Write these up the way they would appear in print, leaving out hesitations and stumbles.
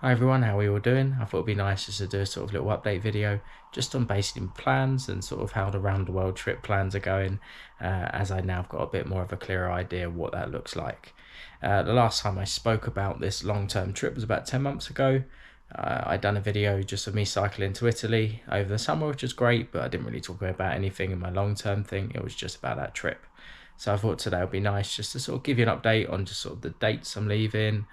Hi everyone, how are you all doing? I thought it'd be nice just to do a sort of little update video just on basically plans and sort of how the round the world trip plans are going, as I now have got a bit more of a clearer idea of what that looks like. The last time I spoke about this long-term trip was about 10 months ago. I'd done a video just of me cycling to Italy over the summer, which was great, but I didn't really talk about anything in my long-term thing. It was just about that trip. So I thought today would be nice just to sort of give you an update on just sort of the dates I'm leaving,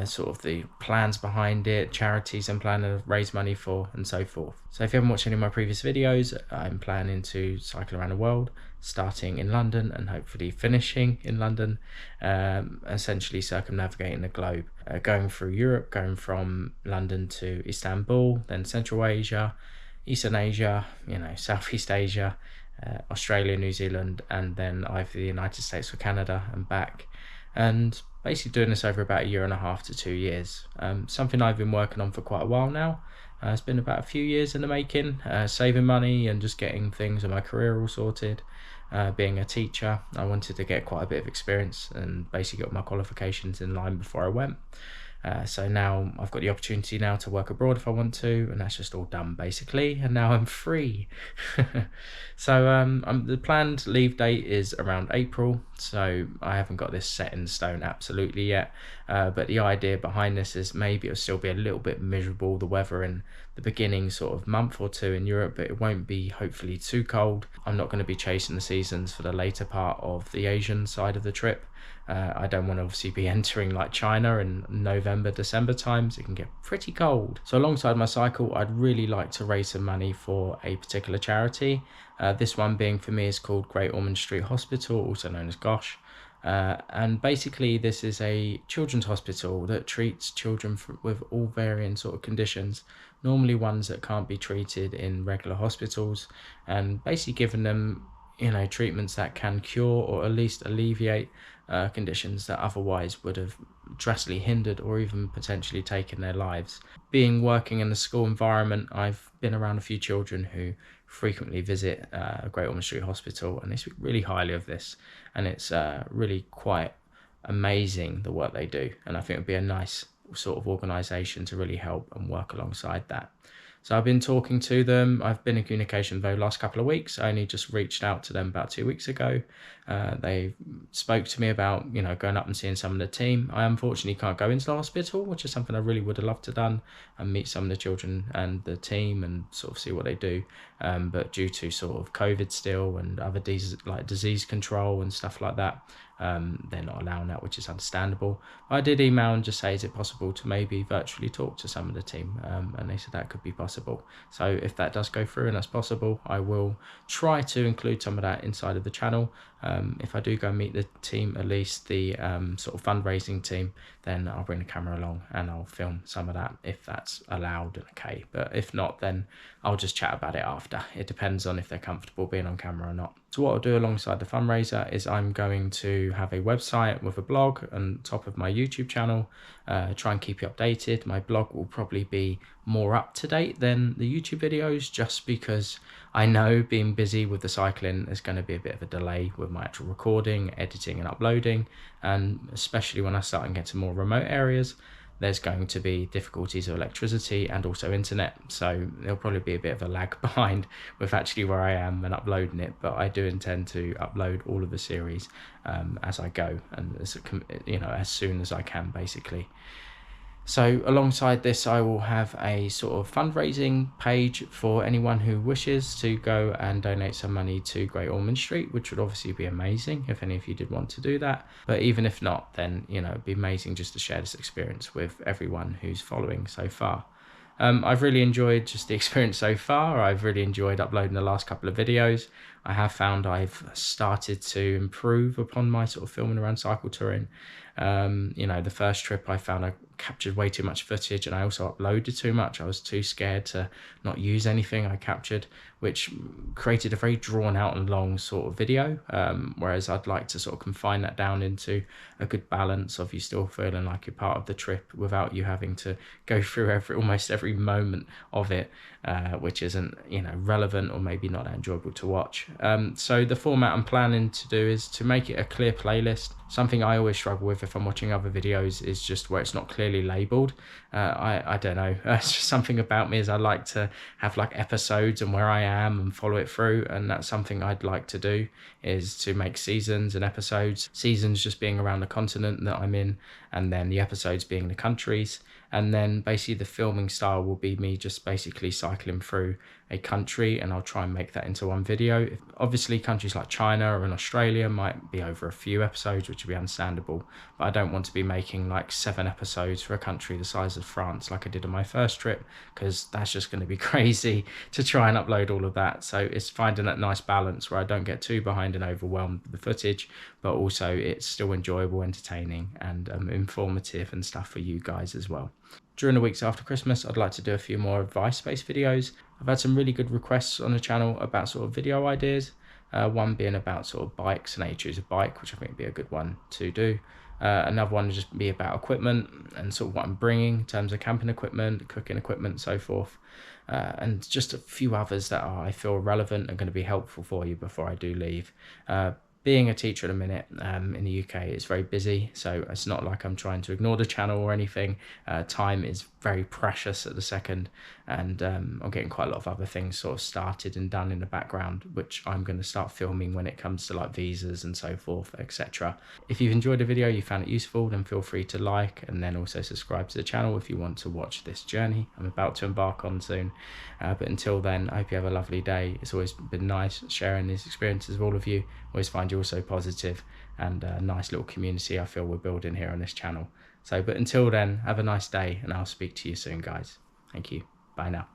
sort of the plans behind it, charities I'm planning to raise money for, and so forth. So if you haven't watched any of my previous videos, I'm planning to cycle around the world, starting in London and hopefully finishing in London, essentially circumnavigating the globe, going through Europe, going from London to Istanbul, then Central Asia, Eastern Asia, Southeast Asia, Australia, New Zealand, and then either the United States or Canada and back. And basically doing this over about 1.5 to 2 years. Something I've been working on for quite a while now. It's been about a few years in the making, saving money and just getting things in my career all sorted. Being a teacher, I wanted to get quite a bit of experience and basically got my qualifications in line before I went. So now I've got the opportunity now to work abroad if I want to, and that's just all done basically, and now I'm free. So the planned leave date is around April, so I haven't got this set in stone absolutely yet, but the idea behind this is maybe it'll still be a little bit miserable, the weather in the beginning sort of month or two in Europe, but it won't be hopefully too cold. I'm not going to be chasing the seasons for the later part of the Asian side of the trip. I don't want to obviously be entering like China in November, December times. It can get pretty cold. So alongside my cycle, I'd really like to raise some money for a particular charity. This one being for me is called Great Ormond Street Hospital, also known as GOSH. And basically this is a children's hospital that treats children with all varying sort of conditions, normally ones that can't be treated in regular hospitals, and basically giving them treatments that can cure or at least alleviate conditions that otherwise would have drastically hindered or even potentially taken their lives. Working in the school environment, I've been around a few children who frequently visit Great Ormond Street Hospital, and they speak really highly of this, and it's really quite amazing the work they do, and I think it would be a nice sort of organisation to really help and work alongside that. So I've been talking to them. I've been in communication the last couple of weeks. I only just reached out to them about 2 weeks ago. They spoke to me about, going up and seeing some of the team. I unfortunately can't go into the hospital, which is something I really would have loved to have done, and meet some of the children and the team and sort of see what they do. But due to sort of COVID still and other disease control and stuff like that, they're not allowing that, which is understandable. I did email and just say, is it possible to maybe virtually talk to some of the team? And they said that could be possible. So if that does go through and that's possible, I will try to include some of that inside of the channel. If I do go meet the team, at least the sort of fundraising team, then I'll bring the camera along and I'll film some of that if that's allowed and okay. But if not, then I'll just chat about it after. It depends on if they're comfortable being on camera or not. So what I'll do alongside the fundraiser is I'm going to have a website with a blog on top of my YouTube channel, try and keep you updated. My blog will probably be more up to date than the YouTube videos, just because I know being busy with the cycling is going to be a bit of a delay with my actual recording, editing and uploading, and especially when I start and get to more remote areas, there's going to be difficulties of electricity and also internet, so there'll probably be a bit of a lag behind with actually where I am and uploading it. But I do intend to upload all of the series as I go, and as soon as I can basically. So alongside this, I will have a sort of fundraising page for anyone who wishes to go and donate some money to Great Ormond Street, which would obviously be amazing if any of you did want to do that. But even if not, then, it'd be amazing just to share this experience with everyone who's following so far. I've really enjoyed just the experience so far. I've really enjoyed uploading the last couple of videos. I have found I've started to improve upon my sort of filming around cycle touring. The first trip I found I captured way too much footage, and I also uploaded too much. I was too scared to not use anything I captured, which created a very drawn out and long sort of video, whereas I'd like to sort of confine that down into a good balance of you still feeling like you're part of the trip without you having to go through almost every moment of it, which isn't relevant or maybe not that enjoyable to watch. So the format I'm planning to do is to make it a clear playlist. Something I always struggle with if I'm watching other videos is just where it's not clearly clearly labeled. I don't know, it's just something about me is I like to have like episodes and where I am and follow it through, and that's something I'd like to do, is to make seasons and episodes. Seasons just being around the continent that I'm in, and then the episodes being the countries. And then basically the filming style will be me just basically cycling through a country, and I'll try and make that into one video. Obviously countries like China or in Australia might be over a few episodes, which would be understandable, but I don't want to be making like 7 episodes for a country the size of France like I did on my first trip, because that's just going to be crazy to try and upload all of that. So it's finding that nice balance where I don't get too behind and overwhelmed with the footage, but also it's still enjoyable, entertaining, and informative and stuff for you guys as well. During the weeks after Christmas, I'd like to do a few more advice-based videos. I've had some really good requests on the channel about sort of video ideas. One being about sort of bikes and how you choose a bike, which I think would be a good one to do. Another one would just be about equipment and sort of what I'm bringing in terms of camping equipment, cooking equipment, and so forth. And just a few others that I feel relevant and going to be helpful for you before I do leave. Being a teacher at the minute in the UK, it's very busy, so it's not like I'm trying to ignore the channel or anything. Time is very precious at the second, and I'm getting quite a lot of other things sort of started and done in the background, which I'm going to start filming when it comes to like visas and so forth, etc. If you've enjoyed the video, you found it useful, then feel free to like and then also subscribe to the channel if you want to watch this journey I'm about to embark on soon. But until then, I hope you have a lovely day. It's always been nice sharing these experiences with all of you. Always find you all so positive, and a nice little community I feel we're building here on this channel. So, but until then, have a nice day, and I'll speak to you soon, guys. Thank you. Bye now.